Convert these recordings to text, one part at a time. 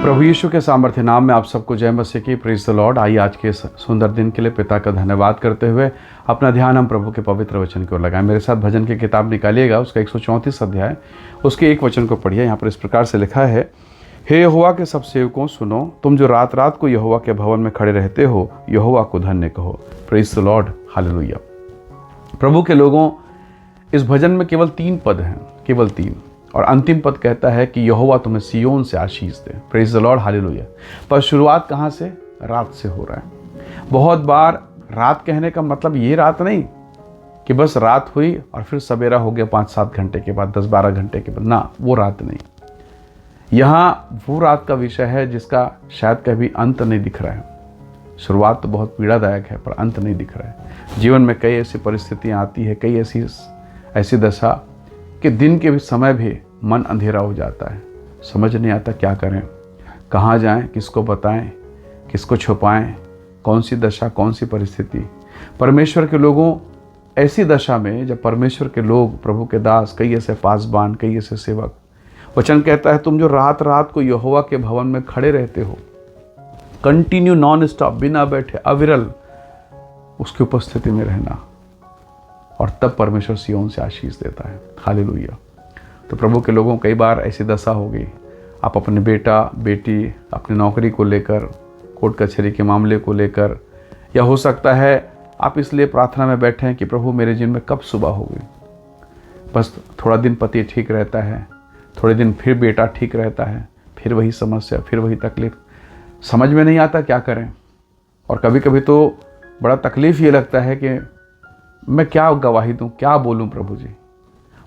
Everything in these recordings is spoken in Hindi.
प्रभु यीशु के सामर्थ्य नाम में आप सबको जय मसीह की। Praise the Lord. आइए आज के इस सुंदर दिन के लिए पिता का धन्यवाद करते हुए अपना ध्यान हम प्रभु के पवित्र वचन की ओर लगाएं। मेरे साथ भजन की किताब निकालिएगा, उसका 134 अध्याय, उसके एक वचन को पढ़िए। यहाँ पर इस प्रकार से लिखा है, हे यहोवा के सब सेवकों सुनो, तुम जो रात रात को यहोवा के भवन में खड़े रहते हो, यहोवा को धन्य कहो। Praise the Lord, hallelujah. प्रभु के लोगों, इस भजन में केवल 3 पद हैं, केवल 3, और अंतिम पद कहता है कि यहोवा तुम्हें सियोन से आशीष दे। Praise the Lord, hallelujah. पर शुरुआत कहाँ से? रात से हो रहा है। बहुत बार रात कहने का मतलब ये रात नहीं कि बस रात हुई और फिर सवेरा हो गया 5-7 घंटे के बाद, 10-12 घंटे के बाद, ना, वो रात नहीं। यहाँ वो रात का विषय है जिसका शायद कभी अंत नहीं दिख रहा है। शुरुआत तो बहुत पीड़ादायक है पर अंत नहीं दिख रहा है। जीवन में कई ऐसी परिस्थितियाँ आती है, कई ऐसी दशा कि दिन के भी समय भी मन अंधेरा हो जाता है। समझ नहीं आता क्या करें, कहाँ जाएं, किसको बताएं, किसको छुपाएं, कौन सी दशा, कौन सी परिस्थिति। परमेश्वर के लोगों, ऐसी दशा में जब परमेश्वर के लोग, प्रभु के दास, कई ऐसे पासबान, कई ऐसे सेवक, वचन कहता है तुम जो रात रात को यहोवा के भवन में खड़े रहते हो, कंटिन्यू, नॉन स्टॉप, बिना बैठे, अविरल उसकी उपस्थिति में रहना, और तब परमेश्वर सियोन से आशीष देता है। हालेलुया। तो प्रभु के लोगों, कई बार ऐसी दशा हो गई, आप अपने बेटा बेटी, अपनी नौकरी को लेकर, कोर्ट कचहरी के मामले को लेकर, या हो सकता है आप इसलिए प्रार्थना में बैठे हैं कि प्रभु मेरे जीवन में कब सुबह होगी। बस थोड़ा दिन पति ठीक रहता है, थोड़े दिन फिर बेटा ठीक रहता है, फिर वही समस्या, फिर वही तकलीफ, समझ में नहीं आता क्या करें। और कभी कभी तो बड़ा तकलीफ़ ये लगता है कि मैं क्या गवाही दूं, क्या बोलूं प्रभु जी।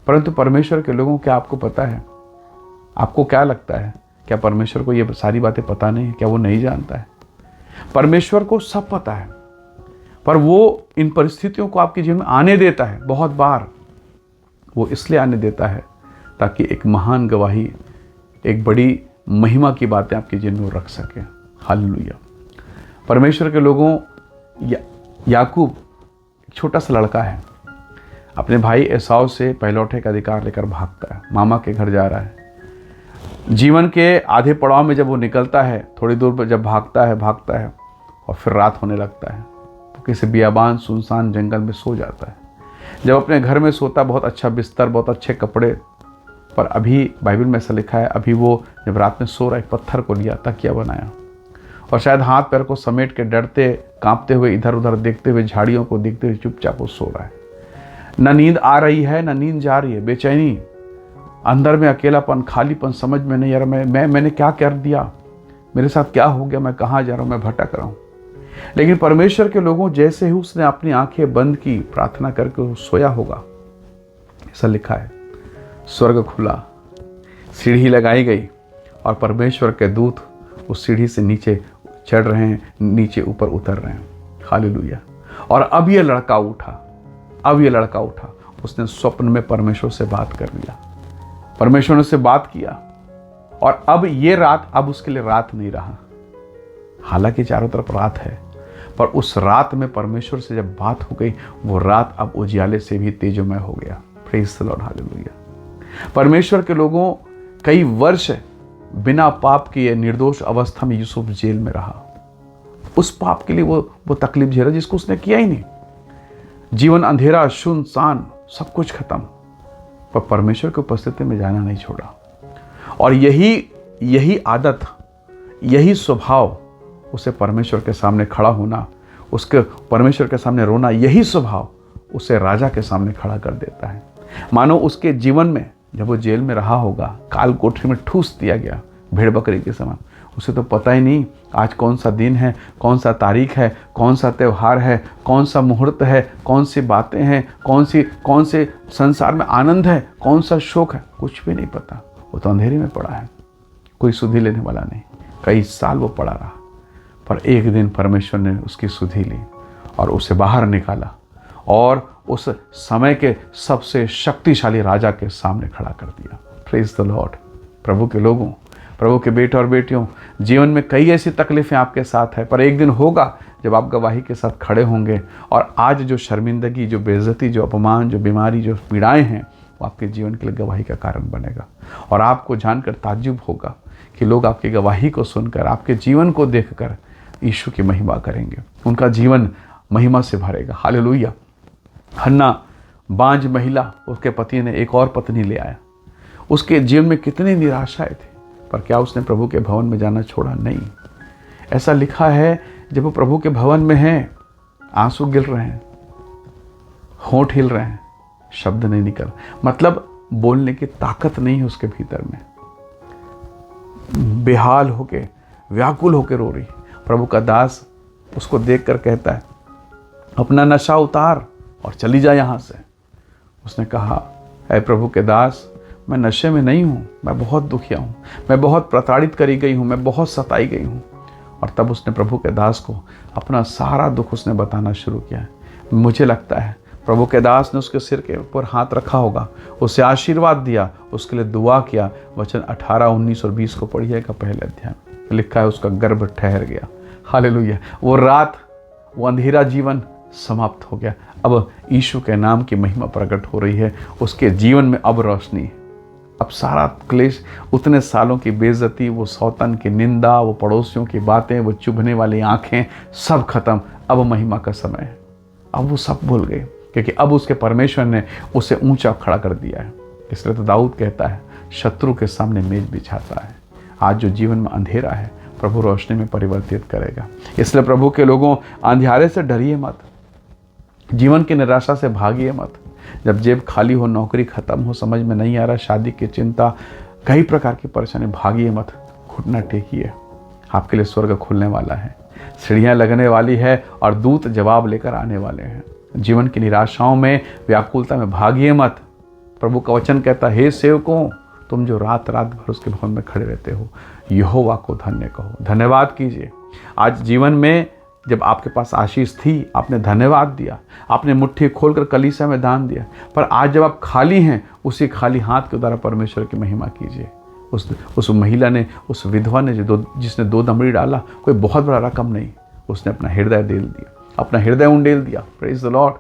परंतु परमेश्वर के लोगों, क्या आपको पता है? आपको क्या लगता है, क्या परमेश्वर को ये सारी बातें पता नहीं है? क्या वो नहीं जानता है? परमेश्वर को सब पता है, पर वो इन परिस्थितियों को आपके जीवन में आने देता है। बहुत बार वो इसलिए आने देता है ताकि एक महान गवाही, एक बड़ी महिमा की बातें आपके जीवन में रख सके। हालेलुया। परमेश्वर के लोगों, याकूब एक छोटा सा लड़का है, अपने भाई एसाव से पहलौठे का अधिकार लेकर भागता है, मामा के घर जा रहा है। जीवन के आधे पड़ाव में जब वो निकलता है, थोड़ी दूर पर जब भागता है और फिर रात होने लगता है, तो किसी बियाबान सुनसान जंगल में सो जाता है। जब अपने घर में सोता, बहुत अच्छा बिस्तर, बहुत अच्छे कपड़े, पर अभी बाइबल में ऐसा लिखा है, अभी वो जब रात में सो रहा, एक पत्थर को लिया, तकिया बनाया, और शायद हाथ पैर को समेट के डरते कांपते हुए, इधर उधर देखते हुए, झाड़ियों को देखते हुए चुपचाप वो सो रहा है। न नींद आ रही है, न नींद जा रही है, बेचैनी, अंदर में अकेलापन, खालीपन, समझ में नहीं आ रहा मैंने क्या कर दिया, मेरे साथ क्या हो गया, मैं कहाँ जा रहा हूँ, मैं भटक रहा हूँ। लेकिन परमेश्वर के लोगों, जैसे ही उसने अपनी आंखें बंद की, प्रार्थना करके वो सोया होगा, ऐसा लिखा है, स्वर्ग खुला, सीढ़ी लगाई गई, और परमेश्वर के दूत उस सीढ़ी से नीचे चढ़ रहे हैं, नीचे ऊपर उतर रहे हैं। हालेलुया। और अब ये लड़का उठा, उसने स्वप्न में परमेश्वर से बात कर लिया, परमेश्वर ने उससे बात किया, और अब ये रात अब उसके लिए रात नहीं रहा। हालांकि चारों तरफ रात है, पर उस रात में परमेश्वर से जब बात हो गई, वो रात अब उजियाले से भी तेजोमय हो गया। Praise the Lord, hallelujah. परमेश्वर के लोगों, कई वर्ष बिना पाप किए निर्दोष अवस्था में यूसुफ जेल में रहा। उस पाप के लिए वो तकलीफ झेला जिसको उसने किया ही नहीं। जीवन अंधेरा, सुनसान, सब कुछ खत्म, पर परमेश्वर की उपस्थिति में जाना नहीं छोड़ा। और यही आदत, यही स्वभाव, उसे परमेश्वर के सामने खड़ा होना, उसके परमेश्वर के सामने रोना, यही स्वभाव उसे राजा के सामने खड़ा कर देता है। मानो उसके जीवन में जब वो जेल में रहा होगा, काल कोठरी में ठूस दिया गया भेड़ बकरी के समान। उसे तो पता ही नहीं आज कौन सा दिन है, कौन सा तारीख है, कौन सा त्यौहार है, कौन सा मुहूर्त है, कौन सी बातें हैं, कौन से संसार में आनंद है, कौन सा शोक है, कुछ भी नहीं पता। वो तो अंधेरे में पड़ा है, कोई सुधि लेने वाला नहीं। कई साल वो पड़ा रहा, पर एक दिन परमेश्वर ने उसकी सुधि ली और उसे बाहर निकाला, और उस समय के सबसे शक्तिशाली राजा के सामने खड़ा कर दिया। Praise the Lord. प्रभु के लोगों, प्रभु के बेटे और बेटियों, जीवन में कई ऐसी तकलीफें आपके साथ है, पर एक दिन होगा जब आप गवाही के साथ खड़े होंगे, और आज जो शर्मिंदगी, जो बेइज्जती, जो अपमान, जो बीमारी, जो पीड़ाएं हैं, वो आपके जीवन के लिए गवाही का कारण बनेगा। और आपको जानकर ताज्जुब होगा कि लोग आपकी गवाही को सुनकर, आपके जीवन को देखकर यीशु की महिमा करेंगे, उनका जीवन महिमा से भरेगा। हालेलुया। हन्ना बांझ महिला, उसके पति ने एक और पत्नी ले आया। उसके जीवन में कितनी निराशाएं थी, पर क्या उसने प्रभु के भवन में जाना छोड़ा? नहीं। ऐसा लिखा है, जब वो प्रभु के भवन में है, आंसू गिर रहे हैं, होंठ हिल रहे हैं, शब्द नहीं निकल, मतलब बोलने की ताकत नहीं है उसके भीतर में, बेहाल होके, व्याकुल होके रो रही। प्रभु का दास उसको देखकर कहता है, अपना नशा उतार और चली जा यहाँ से। उसने कहा, ऐ प्रभु के दास, मैं नशे में नहीं हूँ, मैं बहुत दुखिया हूँ, मैं बहुत प्रताड़ित करी गई हूँ, मैं बहुत सताई गई हूँ। और तब उसने प्रभु के दास को अपना सारा दुख उसने बताना शुरू किया। मुझे लगता है प्रभु के दास ने उसके सिर के ऊपर हाथ रखा होगा, उसे आशीर्वाद दिया, उसके लिए दुआ किया। वचन 18, 19 और 20 को पढ़िएगा, पहले अध्याय में लिखा है, उसका गर्भ ठहर गया। हालेलुया। वो रात, वो अंधेरा जीवन समाप्त हो गया। अब यीशु के नाम की महिमा प्रकट हो रही है। उसके जीवन में अब रोशनी है। अब सारा क्लेश, उतने सालों की बेइज्जती, वो सौतन की निंदा, वो पड़ोसियों की बातें, वो चुभने वाली आंखें, सब खत्म। अब महिमा का समय है। अब वो सब भूल गए, क्योंकि अब उसके परमेश्वर ने उसे ऊंचा खड़ा कर दिया है। इसलिए तो दाऊद कहता है, शत्रु के सामने मेज बिछाता है। आज जो जीवन में अंधेरा है, प्रभु रोशनी में परिवर्तित करेगा। इसलिए प्रभु के लोगों, अंधियारे से डरिए मत, जीवन की निराशा से भागिए मत। जब जेब खाली हो, नौकरी खत्म हो, समझ में नहीं आ रहा, शादी की चिंता, कई प्रकार की परेशानी, भागिए मत, घुटना टेकिए। आपके लिए स्वर्ग खुलने वाला है, सीढ़ियाँ लगने वाली है और दूत जवाब लेकर आने वाले हैं। जीवन की निराशाओं में, व्याकुलता में भागिए मत। प्रभु का वचन कहता है, हे सेवकों, तुम जो रात रात भर उसके भवन में खड़े रहते हो, यहोवा को धन्य कहो, धन्यवाद कीजिए। आज जीवन में जब आपके पास आशीष थी, आपने धन्यवाद दिया, आपने मुट्ठी खोलकर कलीसिया में दान दिया, पर आज जब आप खाली हैं, उसी खाली हाथ के द्वारा परमेश्वर की महिमा कीजिए। उस महिला ने, उस विधवा ने जिसने 2 दमड़ी डाला, कोई बहुत बड़ा रकम नहीं, उसने अपना हृदय दे दिया, अपना हृदय उंडेल दिया। Praise the Lord.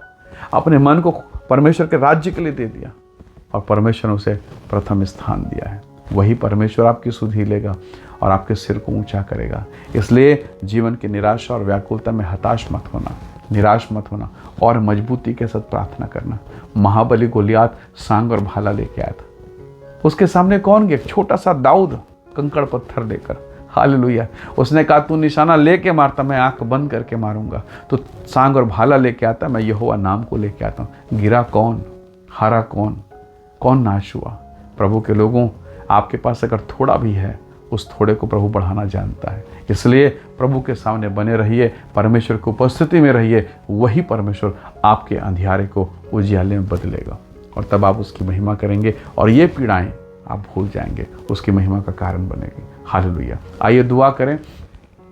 अपने मन को परमेश्वर के राज्य के लिए दे दिया और परमेश्वर ने उसे प्रथम स्थान दिया है। वही परमेश्वर आपकी सुधि लेगा और आपके सिर को ऊंचा करेगा। इसलिए जीवन की निराशा और व्याकुलता में हताश मत होना, निराश मत होना, और मजबूती के साथ प्रार्थना करना। महाबली गोलियात सांग और भाला लेके आया था। उसके सामने कौन गया? छोटा सा दाऊद, कंकड़ पत्थर लेकर। हालेलुया। उसने कहा, तू निशाना लेके मारता, मैं आंख बंद करके मारूंगा। तो सांग और भाला लेके आता, मैं यहोवा नाम को लेके आता हूँ। गिरा कौन? हारा कौन? कौन नाश हुआ? प्रभु के लोगों, आपके पास अगर थोड़ा भी है, उस थोड़े को प्रभु बढ़ाना जानता है। इसलिए प्रभु के सामने बने रहिए, परमेश्वर की उपस्थिति में रहिए। वही परमेश्वर आपके अंधियारे को उजियाले में बदलेगा और तब आप उसकी महिमा करेंगे और ये पीड़ाएं आप भूल जाएंगे, उसकी महिमा का कारण बनेगी। हालेलुया। आइए दुआ करें।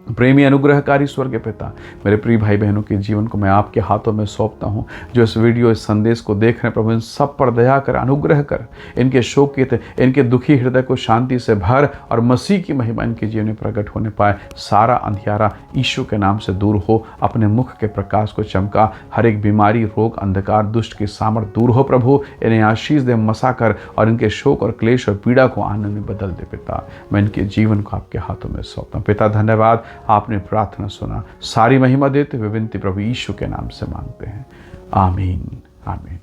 प्रेमी अनुग्रहकारी स्वर्ग पिता, मेरे प्रिय भाई बहनों के जीवन को मैं आपके हाथों में सौंपता हूँ। जो इस वीडियो, इस संदेश को देख रहे हैं, प्रभु इन सब पर दया कर, अनुग्रह कर, इनके शोकित, इनके दुखी हृदय को शांति से भर और मसीह की महिमा इनके जीवन में प्रकट होने पाए। सारा अंधियारा यीशु के नाम से दूर हो, अपने मुख के प्रकाश को चमका। हर एक बीमारी, रोग, अंधकार, दुष्ट की सामर्थ दूर हो। प्रभु इन्हें आशीष दे, मसा कर और इनके शोक और क्लेश और पीड़ा को आनंद में बदल दे। पिता, मैं इनके जीवन को आपके हाथों में सौंपता हूँ। पिता धन्यवाद, आपने प्रार्थना सुना। सारी महिमा देते हुए विनती प्रभु यीशु के नाम से मांगते हैं। आमीन, आमीन।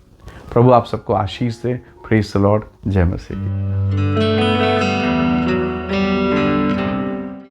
प्रभु आप सबको आशीष दे। Praise the Lord. जय मसीह।